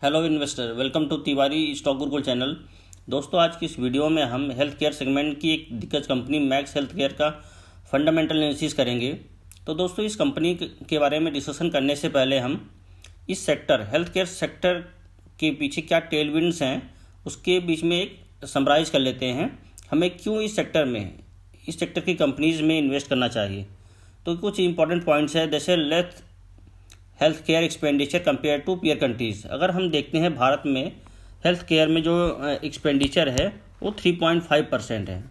Hello investor, welcome to Tiwari stock Gurukul channel. दोस्तों, आज की इस वीडियो में हम हेल्थ केयर सेगमेंट की एक दिग्गज कंपनी मैक्स हेल्थ केयर का फंडामेंटल एनालिसिस करेंगे। तो दोस्तों, इस कंपनी के बारे में डिस्कशन करने से पहले हम इस सेक्टर हेल्थ केयर सेक्टर के पीछे क्या टेलविंड्स हैं उसके बीच में एक समराइज कर लेते हैं। हमें क्यों इस सेक्टर की कंपनीज़ में इन्वेस्ट करना चाहिए। तो कुछ इंपॉर्टेंट पॉइंट्स है, जैसे let health care expenditure compare to peer countries. अगर हम देखते हैं भारत में हेल्थ केयर में जो एक्सपेंडिचर है वो 3.5% है,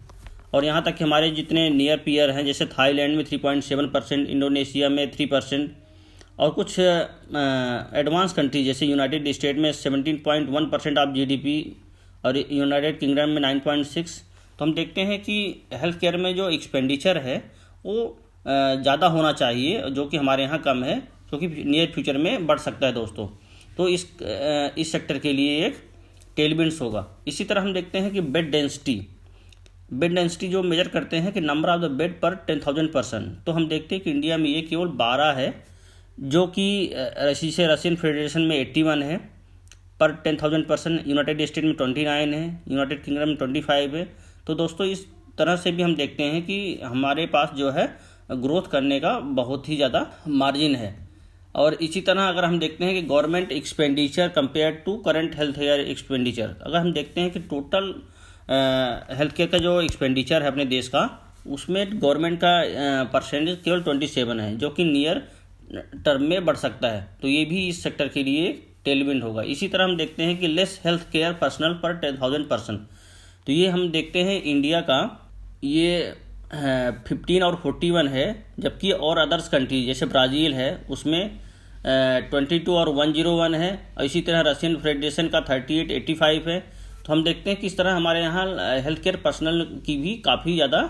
और यहाँ तक कि हमारे जितने नियर पीयर हैं, जैसे थाईलैंड में 3.7%, इंडोनेशिया में 3%, और कुछ एडवांस कंट्री जैसे यूनाइटेड स्टेट में 17.1% ऑफ जीडीपी और यूनाइटेड किंगडम में 9.6। तो हम देखते हैं कि हेल्थ केयर में जो एक्सपेंडिचर है वो ज़्यादा होना चाहिए, जो कि हमारे यहाँ कम है, क्योंकि नियर फ्यूचर में बढ़ सकता है दोस्तों। तो इस सेक्टर के लिए एक टेलविंड्स होगा। इसी तरह हम देखते हैं कि बेड डेंसिटी जो मेजर करते हैं कि नंबर ऑफ द बेड पर 10,000 पर्सन। तो हम देखते हैं कि इंडिया में ये केवल 12 है, जो कि रशियन फेडरेशन में 81 है पर 10,000 पर्सन, यूनाइटेड स्टेट में 29 है, यूनाइटेड किंगडम में 25 है। तो दोस्तों, इस तरह से भी हम देखते हैं कि हमारे पास जो है ग्रोथ करने का बहुत ही ज़्यादा मार्जिन है। और इसी तरह अगर हम देखते हैं कि government expenditure compare to current health care expenditure, अगर हम देखते हैं कि टोटल हेल्थ केयर का जो एक्सपेंडिचर है अपने देश का, उसमें गवर्नमेंट का परसेंटेज केवल 27 है, जो कि नियर टर्म में बढ़ सकता है। तो ये भी इस सेक्टर के लिए टेलविंड होगा। इसी तरह हम देखते हैं कि लेस हेल्थ केयर पर्सनल पर 10,000 पर्सन। तो ये हम देखते हैं इंडिया का ये 15 और 41 है, जबकि और अदर्स कंट्री जैसे ब्राज़ील है उसमें 22 और 101 है, और इसी तरह रशियन फेडरेशन का 38, 85 है। तो हम देखते हैं कि इस तरह हमारे यहाँ हेल्थ केयर पर्सनल की भी काफ़ी ज़्यादा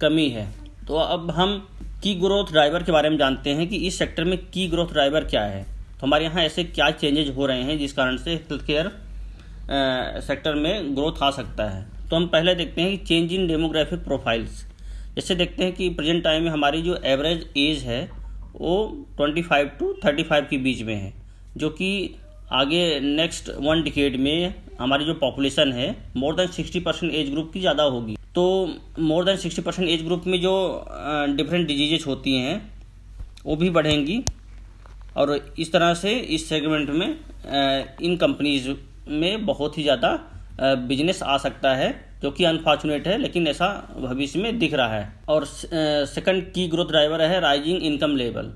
कमी है। तो अब हम की ग्रोथ ड्राइवर के बारे में जानते हैं कि इस सेक्टर में की ग्रोथ ड्राइवर क्या है। तो हमारे यहाँ ऐसे क्या चेंजेज हो रहे हैं जिस कारण से हेल्थ केयर सेक्टर में ग्रोथ आ सकता है। तो हम पहले देखते हैं कि चेंज इन डेमोग्राफिक प्रोफाइल्स। जैसे देखते हैं कि प्रेजेंट टाइम में हमारी जो एवरेज एज है वो 25 to 35 के बीच में है, जो कि आगे नेक्स्ट 1 डिकेड में हमारी जो पॉपुलेशन है मोर देन 60% एज ग्रुप की ज़्यादा होगी। तो मोर देन 60% एज ग्रुप में जो डिफरेंट डिजीजेज होती हैं वो भी बढ़ेंगी, और इस तरह से इस सेगमेंट में इन कंपनीज में बहुत ही ज़्यादा बिजनेस आ सकता है, जो कि अनफॉर्चुनेट है, लेकिन ऐसा भविष्य में दिख रहा है। और सेकंड की ग्रोथ ड्राइवर है राइजिंग इनकम लेवल।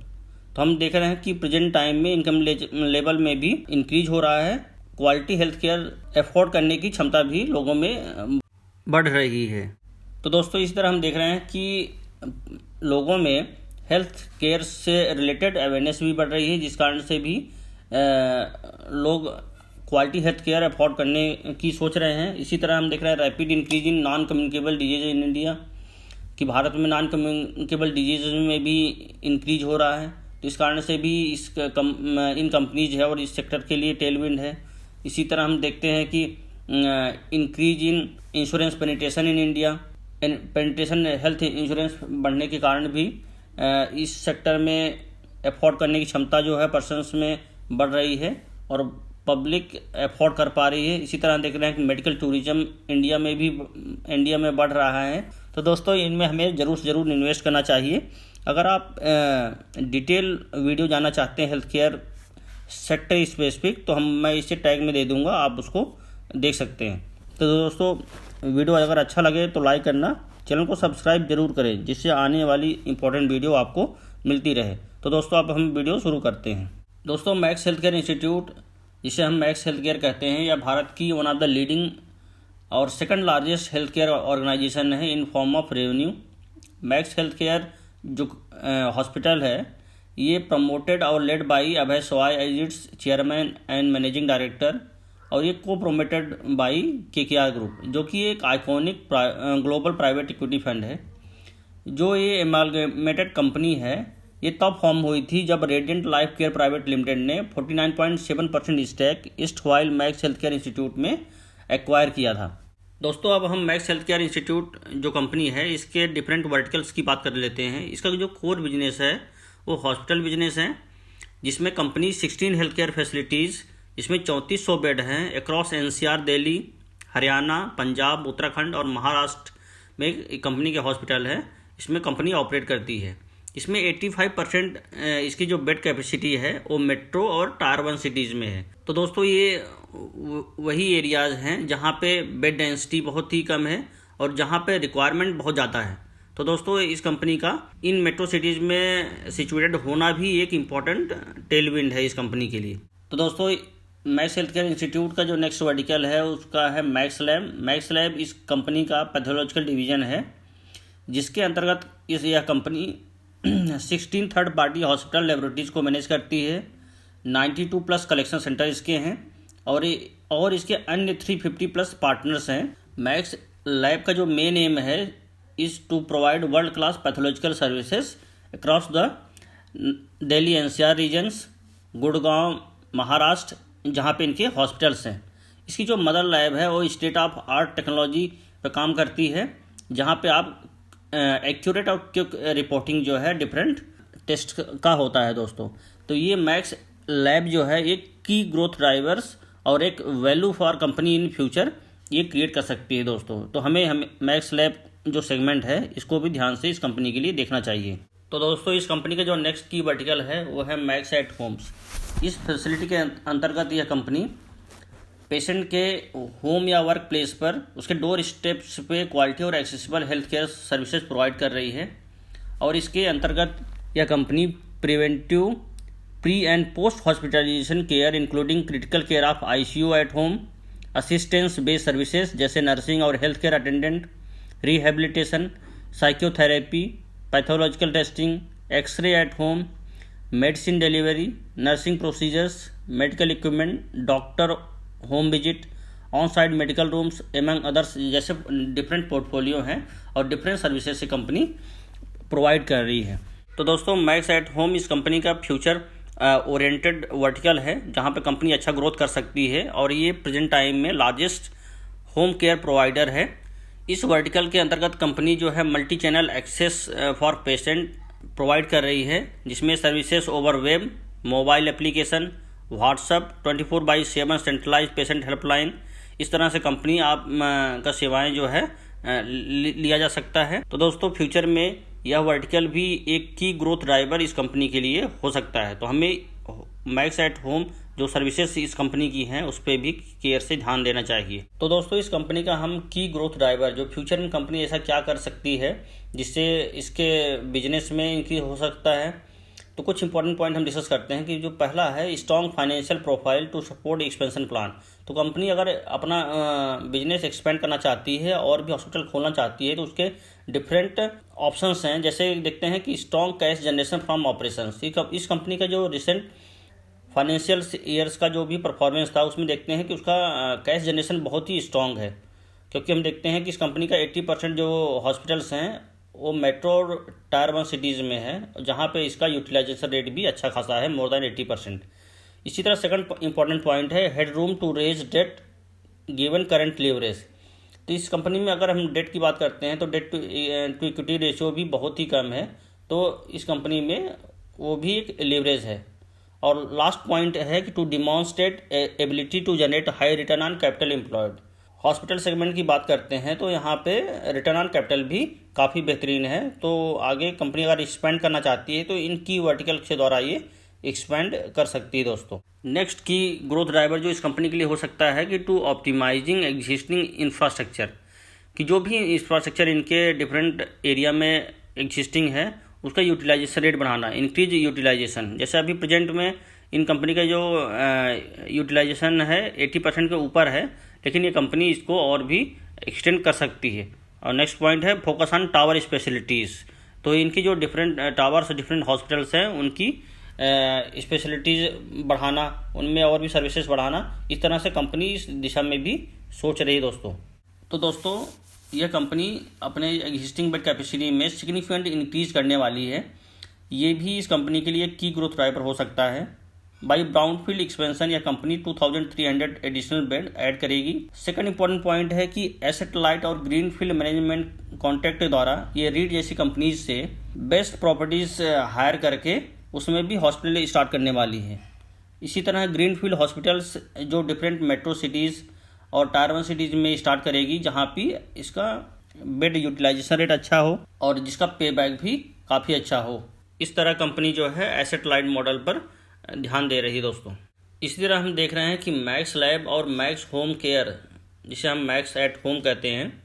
तो हम देख रहे हैं कि प्रेजेंट टाइम में इनकम लेवल में भी इंक्रीज हो रहा है, क्वालिटी हेल्थ केयर एफोर्ड करने की क्षमता भी लोगों में बढ़ रही है। तो दोस्तों, इस तरह हम देख रहे हैं कि लोगों में हेल्थ केयर से रिलेटेड अवेयरनेस भी बढ़ रही है, जिस कारण से भी लोग क्वालिटी हेल्थ केयर अफोर्ड करने की सोच रहे हैं। इसी तरह हम देख रहे हैं rapid increase in non communicable disease in India, कि भारत में नॉन कम्युनिकेबल डिजीज में भी इंक्रीज हो रहा है। तो इस कारण से भी इन कंपनीज है और इस सेक्टर के लिए टेलविंड है। इसी तरह हम देखते हैं कि increase in insurance penetration in India, penetration health insurance बढ़ने के कारण भी इस सेक्टर में अफोर्ड करने की क्षमता जो है पर्सनस में बढ़ रही है और पब्लिक अफोर्ड कर पा रही है। इसी तरह देख रहे हैं कि मेडिकल टूरिज्म इंडिया में बढ़ रहा है। तो दोस्तों, इनमें हमें ज़रूर से ज़रूर इन्वेस्ट करना चाहिए। अगर आप डिटेल वीडियो जानना चाहते हैं हेल्थ केयर सेक्टर स्पेसिफिक, तो मैं इसे टैग में दे दूंगा, आप उसको देख सकते हैं। तो दोस्तों, वीडियो अगर अच्छा लगे तो लाइक करना, चैनल को सब्सक्राइब जरूर करें, जिससे आने वाली इंपॉर्टेंट वीडियो आपको मिलती रहे। तो दोस्तों, अब हम वीडियो शुरू करते हैं। दोस्तों, मैक्स हेल्थ केयर इंस्टीट्यूट, जिसे हम मैक्स हेल्थ केयर कहते हैं, या भारत की वन ऑफ द लीडिंग और second largest health care organisation है in form of revenue. Max health care जो हॉस्पिटल है, ये प्रमोटेड और led by Abhay Soi as its chairman and managing director, और ये को प्रोमोटेड बाई केकेआर ग्रुप, जो कि एक iconic global private equity fund है। जो ये एमालगमेटेड कंपनी है, ये तब फॉर्म हुई थी जब radiant life care private limited ने 49.7% stack east while max health care institute में एक्वायर किया था। दोस्तों, अब हम मैक्स हेल्थ केयर इंस्टीट्यूट जो कंपनी है, इसके डिफरेंट वर्टिकल्स की बात कर लेते हैं। इसका जो कोर बिजनेस है वो हॉस्पिटल बिजनेस है, जिसमें कंपनी 16 हेल्थ केयर फैसिलिटीज़ इसमें 3400 बेड हैं अक्रॉस एनसीआर, दिल्ली, हरियाणा, पंजाब, उत्तराखंड और महाराष्ट्र में एक कंपनी के हॉस्पिटल है। इसमें कंपनी ऑपरेट करती है। इसमें 85% इसकी जो बेड कैपेसिटी है वो मेट्रो और टायर 1 सिटीज़ में है। तो दोस्तों ये वही एरियाज़ हैं जहाँ पे बेड डेंसिटी बहुत ही कम है और जहाँ पे रिक्वायरमेंट बहुत ज़्यादा है। तो दोस्तों इस कंपनी का इन मेट्रो सिटीज़ में सिचुएटेड होना भी एक इम्पॉर्टेंट टेलविंड है इस कंपनी के लिए। तो दोस्तों मैक्स हेल्थ केयर इंस्टीट्यूट का जो नेक्स्ट वर्टिकल है उसका है मैक्स लैब। मैक्स लैब इस कंपनी का पैथोलॉजिकल डिवीज़न है, जिसके अंतर्गत यह company 16 third party hospital laboratories को मैनेज करती है। 92 प्लस कलेक्शन सेंटर इसके हैं और इसके अन्य 350 प्लस पार्टनर्स हैं। मैक्स लैब का जो मेन एम है is to provide world class pathological services across the Delhi NCR regions, Gurgaon, Maharashtra, जहाँ पे इनके हॉस्पिटल्स हैं। इसकी जो मदर लैब है वो स्टेट ऑफ आर्ट टेक्नोलॉजी पर काम करती है, जहाँ पे आप एक्यूरेट और क्विक रिपोर्टिंग जो है डिफरेंट टेस्ट का होता है दोस्तों। तो ये मैक्स लैब जो है एक की ग्रोथ ड्राइवर्स और एक value for company in future ये क्रिएट कर सकती है दोस्तों। तो हमें मैक्स लैब जो सेगमेंट है इसको भी ध्यान से इस कंपनी के लिए देखना चाहिए। तो दोस्तों इस कंपनी का जो नेक्स्ट की वर्टिकल है वो है मैक्स एट होम्स। इस फैसिलिटी के अंतर्गत यह कंपनी पेशेंट के होम या वर्क प्लेस पर उसके डोर स्टेप्स पे क्वालिटी और accessible health care services provide कर रही है। और इसके अंतर्गत यह company preventive, pre and post hospitalization care including critical care of ICU at home, assistance based services जैसे नर्सिंग और health care attendant, rehabilitation, psychotherapy, pathological testing, X-ray at home, medicine delivery, nursing procedures, medical equipment, doctor home visit, on site medical rooms among others जैसे different portfolio हैं और different services से company provide कर रही है। तो दोस्तों max at home इस कंपनी का फ्यूचर ओरिएंटेड वर्टिकल है, जहां पे कंपनी अच्छा ग्रोथ कर सकती है और ये प्रेजेंट टाइम में लार्जेस्ट होम केयर प्रोवाइडर है। इस वर्टिकल के अंतर्गत कंपनी जो है multi channel access for patient provide कर रही है, जिसमें services over web, mobile application, WhatsApp, 24/7 centralize patient helpline, इस तरह से कंपनी आप का सेवाएं जो है लिया जा सकता है। तो दोस्तों फ्यूचर में यह वर्टिकल भी एक की ग्रोथ ड्राइवर इस कंपनी के लिए हो सकता है। तो हमें मैक्स एट होम जो सर्विसेज इस कंपनी की हैं उस पर भी केयर से ध्यान देना चाहिए। तो दोस्तों इस कंपनी का हम की ग्रोथ ड्राइवर जो फ्यूचर में कंपनी ऐसा क्या कर सकती है जिससे इसके बिजनेस में इंक्रीज हो सकता है, तो कुछ इंपॉर्टेंट पॉइंट हम डिस्कस करते हैं। कि जो पहला है strong financial profile to support expansion plan. तो कंपनी अगर अपना बिजनेस एक्सपेंड करना चाहती है और भी हॉस्पिटल खोलना चाहती है तो उसके डिफरेंट ऑप्शंस हैं। जैसे देखते हैं कि strong cash generation from operations. इस कंपनी का जो रिसेंट फाइनेंशियल ईयर्स का जो भी परफॉर्मेंस था उसमें देखते हैं कि उसका कैश जनरेशन बहुत ही स्ट्रॉन्ग है, क्योंकि हम देखते हैं कि इस कंपनी का 80% जो हॉस्पिटल्स हैं वो मेट्रो और टायर 1 सिटीज़ में है, जहाँ पे इसका यूटिलाइजेशन रेट भी अच्छा खासा है, मोर देन 80%। इसी तरह सेकंड इंपॉर्टेंट पॉइंट है head room to raise debt given current leverage. तो इस कंपनी में अगर हम डेट की बात करते हैं तो डेट टू इक्विटी रेशियो भी बहुत ही कम है, तो इस कंपनी में वो भी एक लीवरेज है। और लास्ट पॉइंट है कि to demonstrate ability to generate high return on capital employed. Hospital segment की बात करते हैं तो यहाँ पे रिटर्न ऑन कैपिटल भी काफ़ी बेहतरीन है। तो आगे कंपनी अगर एक्सपेंड करना चाहती है तो इन की वर्टिकल के द्वारा ये एक्सपेंड कर सकती है दोस्तों। नेक्स्ट की ग्रोथ ड्राइवर जो इस कंपनी के लिए हो सकता है कि टू ऑप्टिमाइजिंग एग्जिस्टिंग इंफ्रास्ट्रक्चर, कि जो भी इंफ्रास्ट्रक्चर इनके डिफरेंट एरिया में एग्जिस्टिंग है उसका यूटिलाइजेशन रेट बढ़ाना, इंक्रीज यूटिलाइजेशन। जैसे अभी प्रेजेंट में इन कंपनी का जो यूटिलाइजेशन है 80% के ऊपर है, लेकिन ये कंपनी इसको और भी एक्सटेंड कर सकती है। और नेक्स्ट पॉइंट है फोकस ऑन टावर स्पेशलिटीज़। तो इनकी जो डिफरेंट टावर्स डिफरेंट हॉस्पिटल्स हैं उनकी स्पेशलिटीज़ बढ़ाना, उनमें और भी सर्विसेज बढ़ाना, इस तरह से कंपनी इस दिशा में भी सोच रही है दोस्तों। तो दोस्तों यह कंपनी अपने एग्जिस्टिंग बेड कैपेसिटी में सिग्निफिकेंट इंक्रीज करने वाली है। ये भी इस कंपनी के लिए की ग्रोथ ड्राइवर हो सकता है। बाई ब्राउनफील्ड एक्सपेंशन यह कंपनी 2300 एडिशनल बेड ऐड करेगी। सेकंड इंपॉर्टेंट पॉइंट है कि एसेट लाइट और ग्रीनफील्ड मैनेजमेंट कॉन्ट्रैक्ट के द्वारा ये रीड जैसी कंपनीज से बेस्ट प्रॉपर्टीज हायर करके उसमें भी हॉस्पिटल स्टार्ट करने वाली है। इसी तरह ग्रीनफील्ड हॉस्पिटल्स जो डिफरेंट मेट्रो सिटीज़ और टायर 1 सिटीज़ में स्टार्ट करेगी, जहाँ पे इसका बेड यूटिलाइजेशन रेट अच्छा हो और जिसका पे बैक भी काफ़ी अच्छा हो। इस तरह कंपनी जो है एसेट लाइट मॉडल पर ध्यान दे रही है दोस्तों। इसी तरह हम देख रहे हैं कि मैक्स लैब और मैक्स होम केयर, जिसे हम मैक्स एट होम कहते हैं,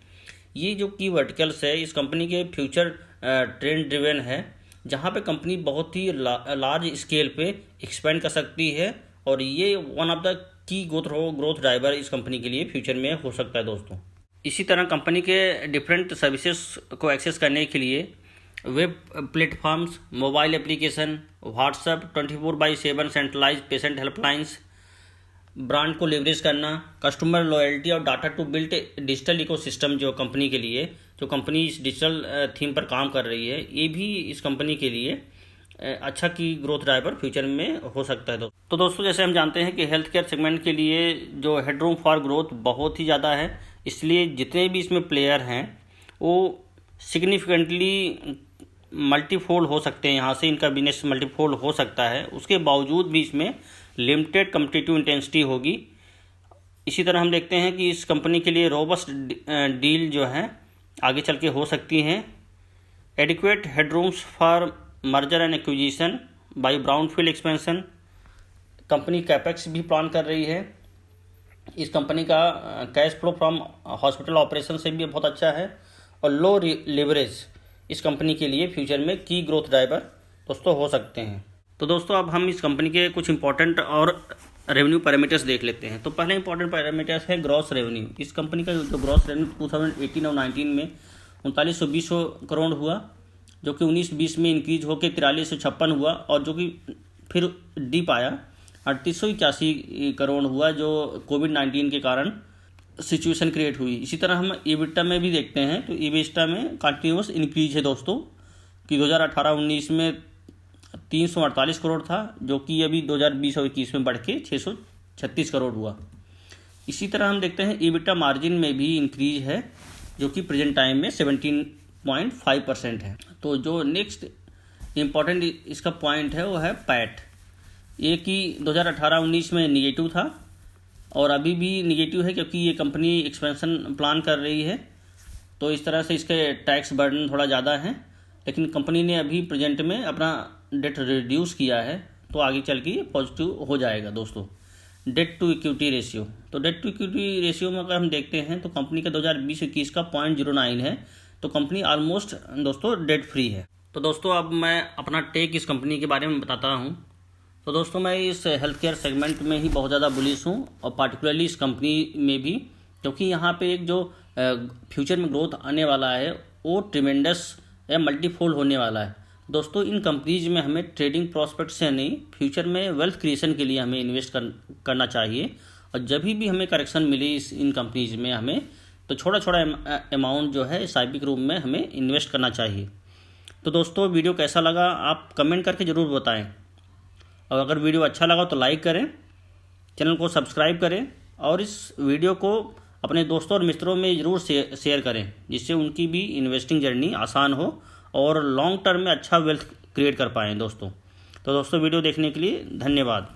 ये जो की वर्टिकल्स है इस कंपनी के फ्यूचर ट्रेंड ड्रिवन है, जहाँ पे कंपनी बहुत ही लार्ज स्केल पे एक्सपेंड कर सकती है और ये one of the key growth driver इस कंपनी के लिए फ्यूचर में हो सकता है दोस्तों। इसी तरह कंपनी के डिफरेंट सर्विसेज को एक्सेस करने के लिए web platforms, mobile application, WhatsApp, 24/7 centralize patient helplines, brand को लेवरेज करना, कस्टमर लॉयल्टी और data to build digital ecosystem, जो कंपनी के लिए, जो कंपनी इस डिजिटल थीम पर काम कर रही है, ये भी इस कंपनी के लिए अच्छा की ग्रोथ ड्राइवर फ्यूचर में हो सकता है। तो दोस्तों, जैसे हम जानते हैं कि हेल्थ केयर सेगमेंट के लिए जो हेडरूम फॉर ग्रोथ बहुत ही ज़्यादा है, इसलिए जितने भी इसमें प्लेयर हैं वो सिग्निफिकेंटली मल्टीफोल्ड हो सकते हैं, यहाँ से इनका बिजनेस मल्टीफोल्ड हो सकता है। उसके बावजूद भी इसमें लिमिटेड कम्पिटिटिव इंटेंसिटी होगी। इसी तरह हम देखते हैं कि इस कंपनी के लिए रोबस्ट डील जो है आगे चल के हो सकती हैं। Adequate headrooms for merger and acquisition by brownfield expansion, company capex भी प्लान कर रही है। इस कंपनी का cash flow from hospital operation से भी बहुत अच्छा है और लो लेवरेज इस कंपनी के लिए फ्यूचर में की ग्रोथ ड्राइवर दोस्तों हो सकते हैं। तो दोस्तों, अब हम इस कंपनी के कुछ इंपॉर्टेंट और रेवेन्यू पैरामीटर्स देख लेते हैं। तो पहले इंपॉर्टेंट पैरामीटर्स है ग्रॉस रेवेन्यू। इस कंपनी का जो ग्रॉस रेवेन्यू 2018 और 19 में 3920 करोड़ हुआ, जो कि 19-20 में इंक्रीज होकर 4356 हुआ और जो कि फिर डिप आया 3881 करोड़ हुआ, जो कोविड-19 के कारण सिचुएशन क्रिएट हुई। इसी तरह हम ईबिटा में भी देखते हैं, तो ईबिटा में कंटिन्यूस इंक्रीज है दोस्तों, कि 2018-19 में 348 करोड़ था, जो कि अभी 2020 और 21 में बढ़ के 636 करोड़ हुआ। इसी तरह हम देखते हैं ईबिटा मार्जिन में भी इंक्रीज है, जो कि प्रेजेंट टाइम में 17.5% है। तो जो नेक्स्ट इम्पॉर्टेंट इसका पॉइंट है वो है पैट। ये कि 2018-19 में निगेटिव था और अभी भी निगेटिव है, क्योंकि ये कंपनी एक्सपेंशन प्लान कर रही है, तो इस तरह से इसके टैक्स बर्डन थोड़ा ज़्यादा है। लेकिन कंपनी ने अभी प्रेजेंट में अपना डेट रिड्यूस किया है, तो आगे चल के पॉजिटिव हो जाएगा दोस्तों। डेट टू इक्विटी रेशियो, तो डेट टू इक्विटी रेशियो में अगर हम देखते हैं तो कंपनी का 2020-21 का 0.09 है, तो कंपनी ऑलमोस्ट दोस्तों डेट फ्री है। तो दोस्तों, अब मैं अपना टेक इस कंपनी के बारे में बताता हूँ। तो दोस्तों, मैं इस हेल्थ केयर सेगमेंट में ही बहुत ज़्यादा बुलिश हूँ, और पार्टिकुलरली इस कंपनी में भी, क्योंकि यहाँ पे एक जो फ्यूचर में ग्रोथ आने वाला है वो ट्रिमेंडस या मल्टीफोल्ड होने वाला है दोस्तों। इन कंपनीज में हमें ट्रेडिंग प्रॉस्पेक्ट से नहीं, फ्यूचर में वेल्थ क्रिएशन के लिए हमें इन्वेस्ट करना चाहिए। और जब भी हमें करेक्शन मिले इन कंपनीज में, हमें तो छोटा छोटा अमाउंट जो है SIP के रूप में हमें इन्वेस्ट करना चाहिए। तो दोस्तों, वीडियो कैसा लगा आप कमेंट करके ज़रूर बताएं, और अगर वीडियो अच्छा लगा तो लाइक करें, चैनल को सब्सक्राइब करें और इस वीडियो को अपने दोस्तों और मित्रों में ज़रूर शेयर करें, जिससे उनकी भी इन्वेस्टिंग जर्नी आसान हो और लॉन्ग टर्म में अच्छा वेल्थ क्रिएट कर पाएँ दोस्तों। तो दोस्तों, वीडियो देखने के लिए धन्यवाद।